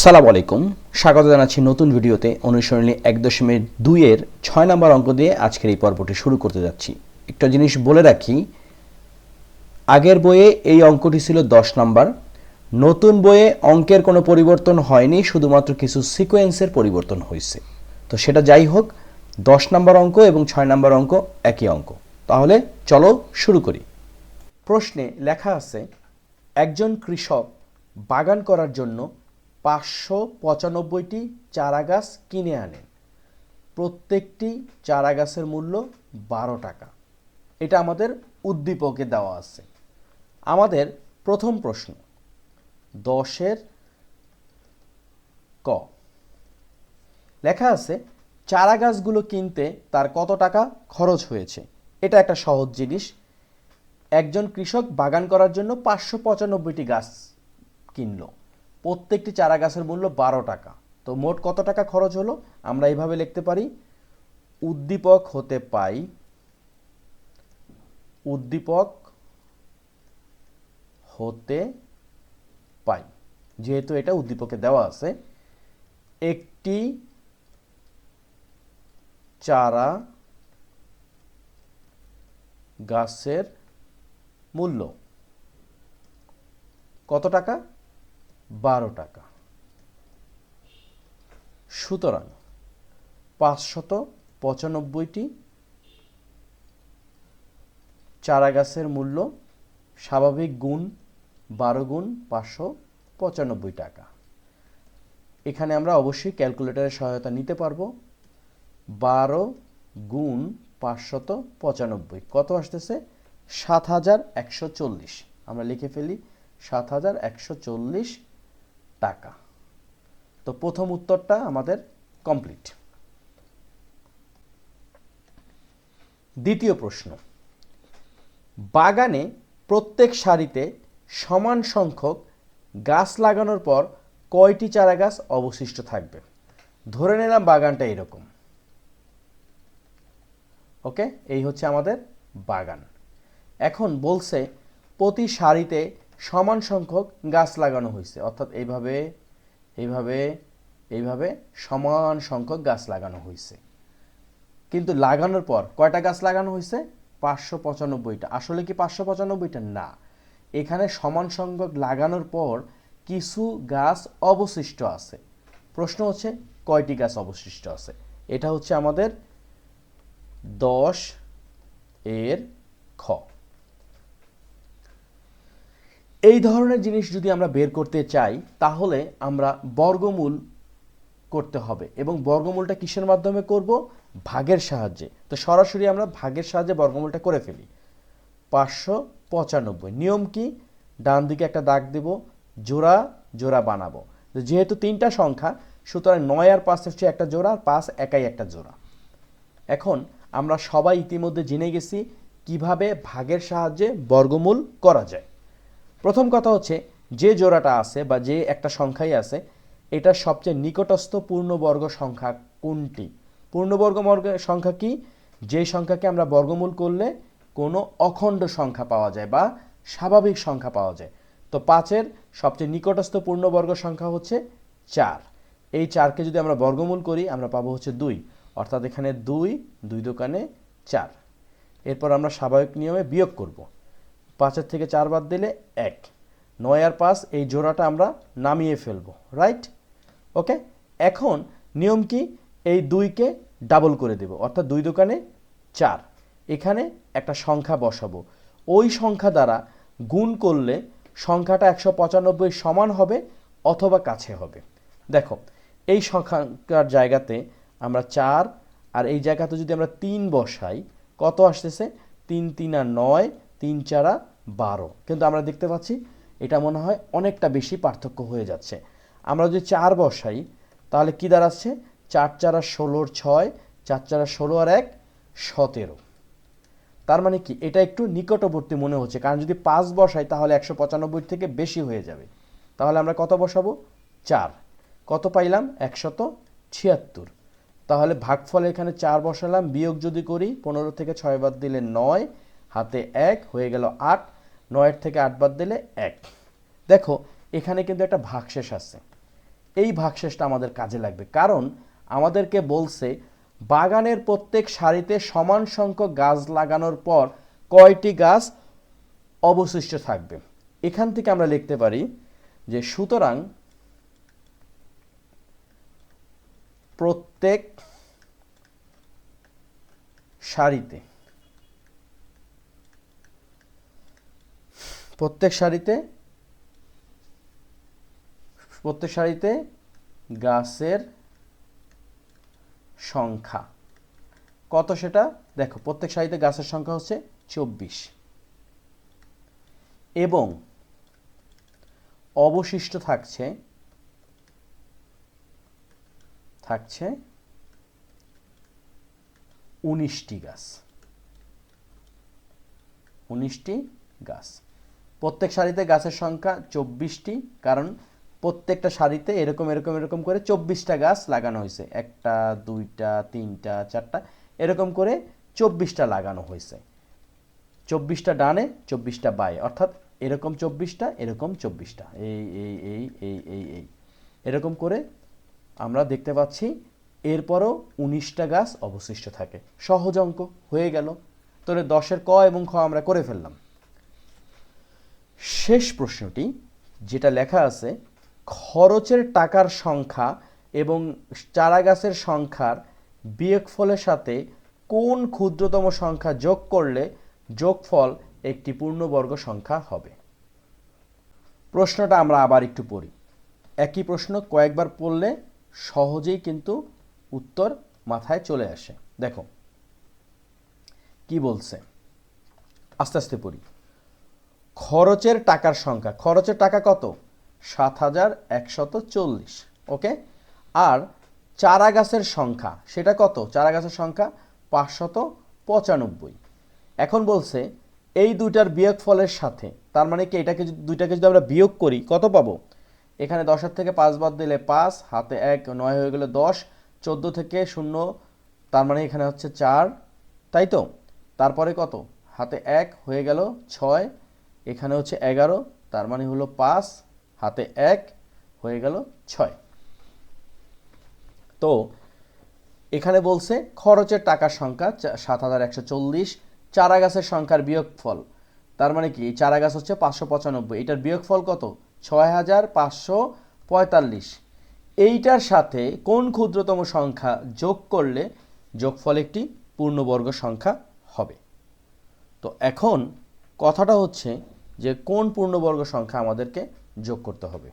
আসসালামু আলাইকুম, স্বাগত জানাচ্ছি নতুন ভিডিওতে। অনুশীলনী 1.2 এর 6 নম্বর অঙ্ক দিয়ে আজকের এই পর্বটি শুরু করতে যাচ্ছি। একটা জিনিস বলে রাখি, আগের বইয়ে এই অঙ্কটি ছিল 10 নম্বর। নতুন বইয়ে অঙ্কের কোনো পরিবর্তন হয়নি, শুধুমাত্র কিছু সিকোয়েন্সের পরিবর্তন হয়েছে। তো সেটা যাই হোক, 10 নম্বর অঙ্ক এবং 6 নম্বর অঙ্ক একই অঙ্ক। তাহলে চলো শুরু করি। প্রশ্নে লেখা আছে, একজন কৃষক বাগান করার জন্য 595টি চারা গাছ কিনে আনেন। প্রত্যেকটি চারা গাছের মূল্য 12 টাকা। এটা আমাদের উদ্দীপকে দেওয়া আছে। আমাদের প্রথম প্রশ্ন 10-এর ক লেখা আছে, চারা গাছগুলো কিনতে তার কত টাকা খরচ হয়েছে। এটা একটা সহজ জিনিস। একজন কৃষক বাগান করার জন্য 595টি গাছ কিনলো। প্রত্যেকটি চারা গাছের মূল্য 12 টাকা। তো মোট কত টাকা খরচ হলো আমরা এইভাবে লিখতে পারি, উদ্দীপক হতে পাই, উদ্দীপক হতে পাই, যেহেতু এটা উদ্দীপকে দেওয়া আছে, একটি চারা গাছের মূল্য কত টাকা? 12 টাকা। সুতরাং 595টি চারা গাছের মূল্য স্বাভাবিক গুণ 12 গুণ 595 টাকা। এখানে আমরা অবশ্যই ক্যালকুলেটরের সহায়তা নিতে পারবো। 12 গুণ 595 কত আসতেছে? 7140। আমরা লিখে ফেলি 7140 টাকা। তো প্রথম উত্তরটা আমাদের কমপ্লিট। দ্বিতীয় প্রশ্ন, বাগানে প্রত্যেক সারিতে সমান সংখ্যক গাছ লাগানোর পর কয়টি চারা গাছ অবশিষ্ট থাকবে? ধরে নিলাম বাগানটা এরকম। ওকে, এই হচ্ছে আমাদের বাগান। এখন বলছে প্রতি সারিতে সমান সংখ্যক গাছ লাগানো হয়েছে, অর্থাৎ এইভাবে এইভাবে এইভাবে সমান সংখ্যক গাছ লাগানো হয়েছে। কিন্তু লাগানোর পর কয়টা গাছ লাগানো হয়েছে? 595টা। আসলে কি 595টা? না, এখানে সমান সংখ্যক লাগানোর পর কিছু গাছ অবশিষ্ট আছে। প্রশ্ন হচ্ছে কয়টি গাছ অবশিষ্ট আছে। এটা হচ্ছে আমাদের 10-এর খ। এই ধরনের জিনিস যদি আমরা বের করতে চাই তাহলে আমরা বর্গমূল করতে হবে, এবং বর্গমূলটা কিসের মাধ্যমে করব? ভাগের সাহায্যে। তো সরাসরি আমরা ভাগের সাহায্যে বর্গমূলটা করে ফেলি। 595 নিয়ম কি? ডান দিকে একটা দাগ দেব, জোড়া জোড়া বানাবো। যেহেতু তিনটা সংখ্যা, সুতরাং 9 আর 5 হচ্ছে একটা জোড়া, আর 5 একাই একটা জোড়া। এখন আমরা সবাই ইতিমধ্যে জেনে গেছি কিভাবে ভাগের সাহায্যে বর্গমূল করা যায়। প্রথম কথা হচ্ছে, যে জোড়াটা আছে বা যে একটা সংখ্যাই আছে, এটা সবচেয়ে নিকটস্থ পূর্ণবর্গ সংখ্যা কোনটি? পূর্ণবর্গ সংখ্যা কি? যে সংখ্যাকে আমরা বর্গমূল করলে কোনো অখণ্ড সংখ্যা পাওয়া যায় বা স্বাভাবিক সংখ্যা পাওয়া যায়। তো 5-এর সবচেয়ে নিকটস্থ পূর্ণবর্গ সংখ্যা হচ্ছে 4। এই 4কে যদি আমরা বর্গমূল করি আমরা পাবো হচ্ছে 2, অর্থাৎ এখানে 2 2 দোকানে 4। এরপর আমরা স্বাভাবিক নিয়মে বিয়োগ করব। 5-এর থেকে 4 বাদ দিলে 1। 9 আর 5 এই জোড়াটা আমরা নামিয়ে ফেলবো, রাইট? ওকে, এখন নিয়ম কি? এই 2কে ডাবল করে দেব, অর্থাৎ 2 দোকানে 4। এখানে একটা সংখ্যা বসাবো, ওই সংখ্যা দ্বারা গুণ করলে সংখ্যাটা 195 সমান হবে অথবা কাছে হবে। দেখো, এই সংখ্যার জায়গাতে আমরা 4 আর এই জায়গাতে যদি আমরা 3 বসাই, কত আসতেছে? 3 3 আর 9, 3 4 12। কিন্তু আমরা দেখতে পাচ্ছি এটা মনে হয় অনেকটা বেশি পার্থক্য হয়ে যাচ্ছে। আমরা যদি 4 বসাই তাহলে কি দাঁড়াচ্ছে? 4 4 আর 16 6, 4 4 আর 16 আর 1 17। তার মানে কি এটা একটু নিকটবর্তী মনে হচ্ছে, কারণ যদি 5 বসাই তাহলে 195 থেকে বেশি হয়ে যাবে। তাহলে আমরা কত বসাবো? 4। কত পাইলাম? 176। তাহলে ভাগফল এখানে 4 বসালাম, বিয়োগ যদি করি 15 থেকে 6 বাদ দিলে 9, হাতে 1 হয়ে গেল 8। 9 থেকে 8 বাদ দিলে 1। দেখো এখানে কিন্তু একটা ভাগশেষ আছে। এই ভাগশেষটা আমাদের কাজে লাগবে, কারণ আমাদেরকে বলছে বাগানের প্রত্যেক সারিতে সমান সংখ্যক গাছ লাগানোর পর কয়টি গাছ অবশিষ্ট থাকবে। এখান থেকে আমরা লিখতে পারি যে সুতরাং প্রত্যেক সারিতে গাছের সংখ্যা কত সেটা দেখো, প্রত্যেক সারিতে গাছের সংখ্যা হচ্ছে 24 এবং অবশিষ্ট থাকছে 19টি গাছ। 19টি গাছ। প্রত্যেক সারিতে গাছের সংখ্যা 24টি, কারণ প্রত্যেকটা সারিতে এরকম এরকম এরকম করে 24টা গাছ লাগানো হয়েছে, 1টা 2টা 3টা 4টা এরকম করে 24টা লাগানো হয়েছে। 24টা ডানে 24টা বায়ে, অর্থাৎ এরকম 24টা এরকম 24টা এই এই এই এই এই এই এরকম করে আমরা দেখতে পাচ্ছি। এরপরও 19টা গাছ অবশিষ্ট থাকে। সহজ অঙ্ক হয়ে গেল। তাহলে 10-এর ক এবং খ আমরা করে ফেললাম। শেষ প্রশ্নটি যেটা লেখা আছে, খরচের টাকার সংখ্যা এবং চারা গাছের সংখ্যার বিয়োগফলের সাথে কোন ক্ষুদ্রতম সংখ্যা যোগ করলে যোগফল একটি পূর্ণবর্গ সংখ্যা হবে। প্রশ্নটা আমরা আবার একটু পড়ি। একই প্রশ্ন কয়েকবার পড়লে সহজেই কিন্তু উত্তর মাথায় চলে আসে। দেখো কি বলছে, আস্তে আস্তে পড়ি। খরচের টাকার সংখ্যা, খরচের টাকা কত? 7140। ওকে। আর চারা গাছের সংখ্যা সেটা কত? চারা গাছের সংখ্যা 595। এখন বলছে এই দুইটার বিয়োগফলের সাথে, তার মানে কি এটাকে দুইটাকে যদি আমরা বিয়োগ করি কত পাবো? এখানে 10-এর থেকে 5 বাদ দিলে 5, হাতে 1, 9 হয়ে গেলে 10, 14 থেকে 0, তার মানে এখানে হচ্ছে 4, তাই তো? তারপরে কত? হাতে 1 হয়ে গেল 6, এখানে হচ্ছে 11, তার মানে হলো 5, হাতে 1 হয়ে গেল 6। তো এখানে বলছে খরচের টাকার সংখ্যা 7140, চারা গাছের সংখ্যার বিয়োগফল, তার মানে কি চারা গাছ হচ্ছে 595, এটার বিয়োগফল কত? 6545। এইটার সাথে কোন ক্ষুদ্রতম সংখ্যা যোগ করলে যোগফল একটি পূর্ণবর্গ সংখ্যা হবে। তো এখন কথাটা হচ্ছে যে কোন পূর্ণবর্গ সংখ্যা আমাদেরকে যোগ করতে হবে।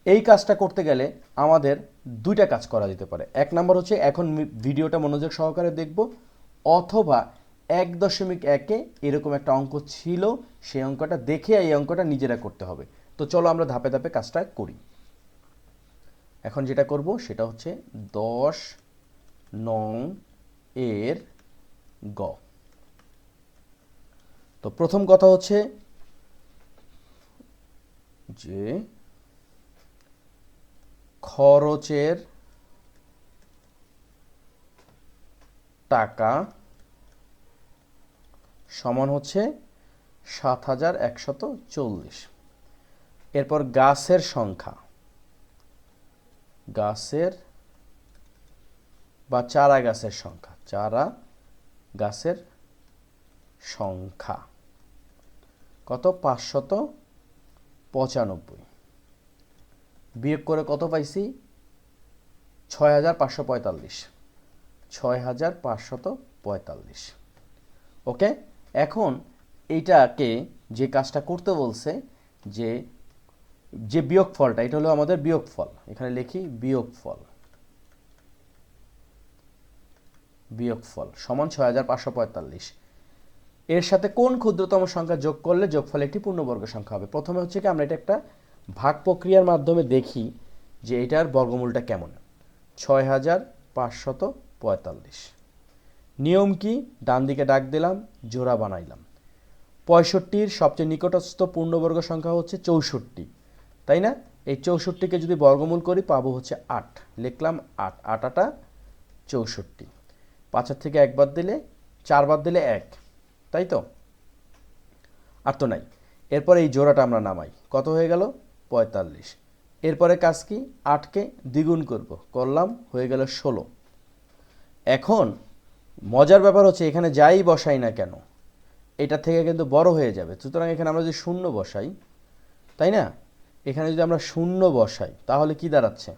এই কাজটা করতে গেলে আমাদের দুইটা কাজ করা যেতে পারে। এক নম্বর হচ্ছে এখন ভিডিওটা মনোযোগ সহকারে দেখব, অথবা 1.1-এ এরকম একটা অঙ্ক ছিল, সেই অঙ্কটা দেখে এই অঙ্কটা নিজেরা করতে হবে। তো চলো আমরা ধাপে ধাপে কাজটা করি। এখন যেটা করব সেটা হচ্ছে 10-এর গ। তো প্রথম কথা হচ্ছে যে খরচের টাকা সমান হচ্ছে 7140। এরপর গাছের সংখ্যা, গাছের বা চারা গাছের সংখ্যা, চারা গাছের সংখ্যা কত? 595। বিয়োগ করে কত পাইছি? 6545। 6545। ওকে। এখন এইটাকে যে কাজটা করতে বলছে, যে যে বিয়োগফলটা, এটা হলো আমাদের বিয়োগফল। এখানে লিখি বিয়োগফল, বিয়োগফল সমান 6545। এর সাথে কোন ক্ষুদ্রতম সংখ্যা যোগ করলে যোগফল একটি পূর্ণবর্গ সংখ্যা হবে। প্রথমে হচ্ছে কি আমরা এটা একটা ভাগ প্রক্রিয়ার মাধ্যমে দেখি যে এটার বর্গমূলটা কেমন। 6545। নিয়ম কি? ডান দিকে ডাক দিলাম, জোড়া বানাইলাম। 65-র সবচেয়ে নিকটস্থ পূর্ণবর্গ সংখ্যা হচ্ছে 64, তাই না? এই 64কে যদি বর্গমূল করি পাবো হচ্ছে 8। লিখলাম 8, 8 64। 5-এর থেকে 1 বাদ দিলে 4 বাদ দিলে 1, তাই তো? আর তো নাই। এরপর এই জোড়াটা আমরা নামাই, কত হয়ে গেল? 45। এরপরে কাজ কি, 8কে দ্বিগুণ করব, করলাম, হয়ে গেল 16। এখন মজার ব্যাপার হচ্ছে এখানে যাই বসাই না কেন এটা থেকে কিন্তু বড় হয়ে যাবে। সুতরাং এখানে আমরা যদি শূন্য বসাই, তাই না, এখানে যদি আমরা শূন্য বসাই তাহলে কি দাঁড়াচ্ছে,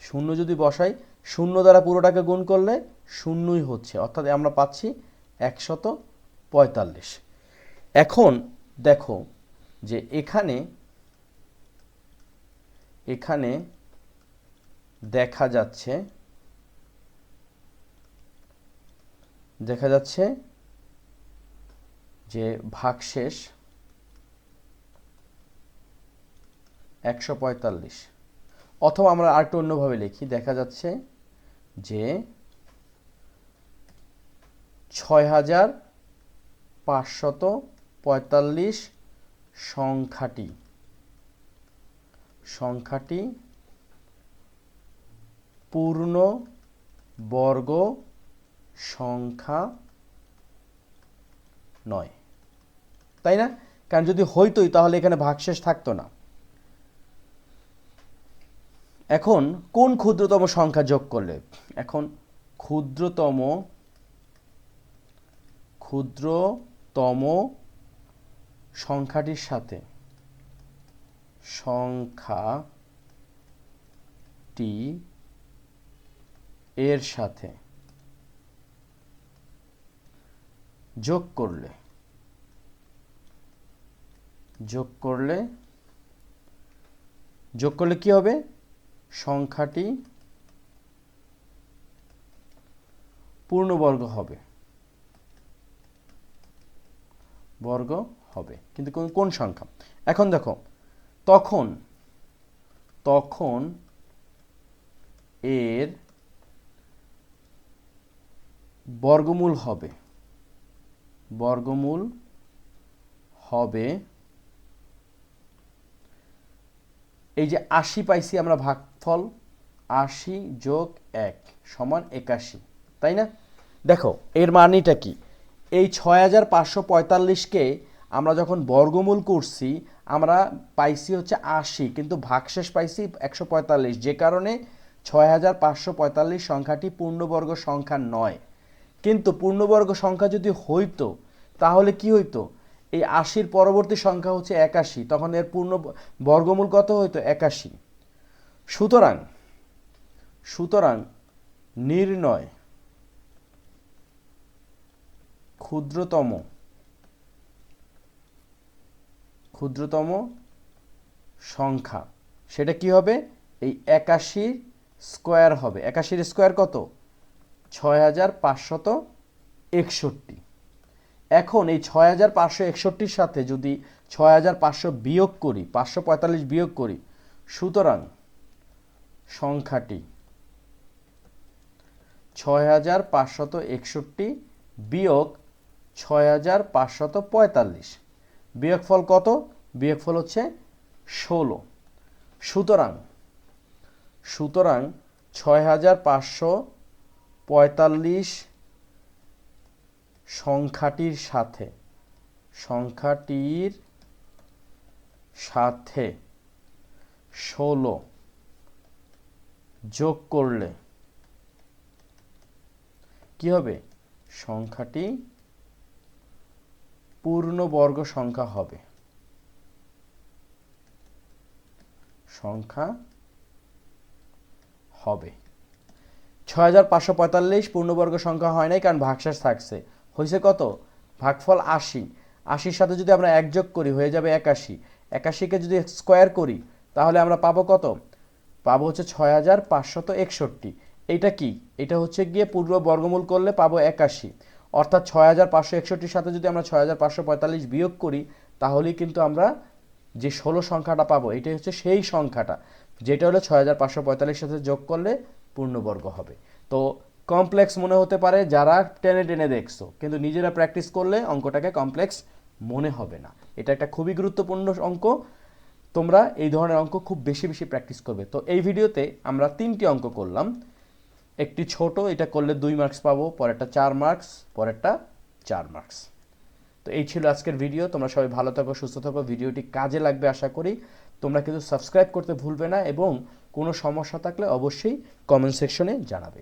শূন্য যদি বসাই, শূন্য দ্বারা পুরোটাকে গুণ করলে শূন্যই হচ্ছে, অর্থাৎ আমরা পাচ্ছি 145। এখন দেখো যে এখানে দেখা যাচ্ছে যে ভাগশেষ 145, অথবা আমরা আরেকটু অন্যভাবে লিখি, দেখা যাচ্ছে যে 6545 সংখ্যাটি পূর্ণ বর্গ সংখ্যা নয়, তাই না? কারণ যদি হইতোই তাহলে এখানে ভাগশেষ থাকতো না। এখন কোন ক্ষুদ্রতম সংখ্যা যোগ করলে, এখন ক্ষুদ্রতম সংখ্যাটির সাথে এর সাথে যোগ করলে কি হবে, সংখ্যাটি পূর্ণবর্গ হবে, কিন্তু কোন সংখ্যা? এখন দেখো, তখন এর বর্গমূল হবে এই যে 80 পাইছি আমরা ভাগফল, 80 যোগ 1 সমান 81, তাই না? দেখো এর মানেটা কি, এই 6545কে আমরা যখন বর্গমূল করছি আমরা পাইছি হচ্ছে 80, কিন্তু ভাগশেষ পাইছি 145, যে কারণে 6545 সংখ্যাটি পূর্ণবর্গ সংখ্যা নয়। কিন্তু পূর্ণবর্গ সংখ্যা যদি হইতো তাহলে কি হইতো, এই 80-র পরবর্তী সংখ্যা হচ্ছে 81, তখন এর পূর্ণ বর্গমূল কত হইতো, 81। সুতরাং নির্ণয় ক্ষুদ্রতম সংখ্যা, সেটা কি হবে, এই 81 স্কয়ার হবে। 81-র স্কয়ার কত, 6561। এখন এই 6561-র সাথে যদি 6500 বিয়োগ করি, 545 বিয়োগ করি, সুতরাং সংখ্যাটি 6561 বিয়োগ 6545, বিয়োগফল কত, বিয়োগফল হচ্ছে 16। সুতরাং 6545 সংখ্যাটির সাথে 16 যোগ করলে কি হবে, সংখ্যাটি পূর্ণবর্গ সংখ্যা হবে, 6545 পূর্ণবর্গ সংখ্যা হয় নাই, কারণ ভাগশেষ থাকছে, হয়েছে কত, ভাগফল 80, 80-র সাথে যদি আমরা 1 যোগ করি হয়ে যাবে 81, 81কে যদি স্কয়ার করি তাহলে আমরা পাবো কত, পাবো হচ্ছে 6561। এইটা কি, এটা হচ্ছে গিয়ে পূর্ণ বর্গমূল করলে পাবো 81, অর্থাৎ 6561-র সাথে যদি আমরা 6545 বিয়োগ করি তাহলেই কিন্তু আমরা যে 16 সংখ্যাটা পাবো, এটাই হচ্ছে সেই সংখ্যাটা যেটা হলো 6545 সাথে যোগ করলে পূর্ণবর্গ হবে। তো কমপ্লেক্স মনে হতে পারে যারা টেনে টেনে দেখছো, কিন্তু নিজেরা প্র্যাকটিস করলে অঙ্কটাকে কমপ্লেক্স মনে হবে না। এটা একটা খুবই গুরুত্বপূর্ণ অঙ্ক, তোমরা এই ধরনের অঙ্ক খুব বেশি বেশি প্র্যাকটিস করবে। তো এই ভিডিওতে আমরা 3টি অঙ্ক করলাম, একটি ছোট, এটা করলে 2 মার্কস পাবো, পরেরটা 4 মার্কস, পরেরটা 4 মার্কস। তো এই ছিল আজকের ভিডিও, তোমরা সবাই ভালো থাকো, সুস্থ থাকো, ভিডিওটি কাজে লাগবে আশা করি। তোমরা কিন্তু সাবস্ক্রাইব করতে ভুলবে না এবং কোনো সমস্যা থাকলে অবশ্যই কমেন্ট সেকশনে জানাবে।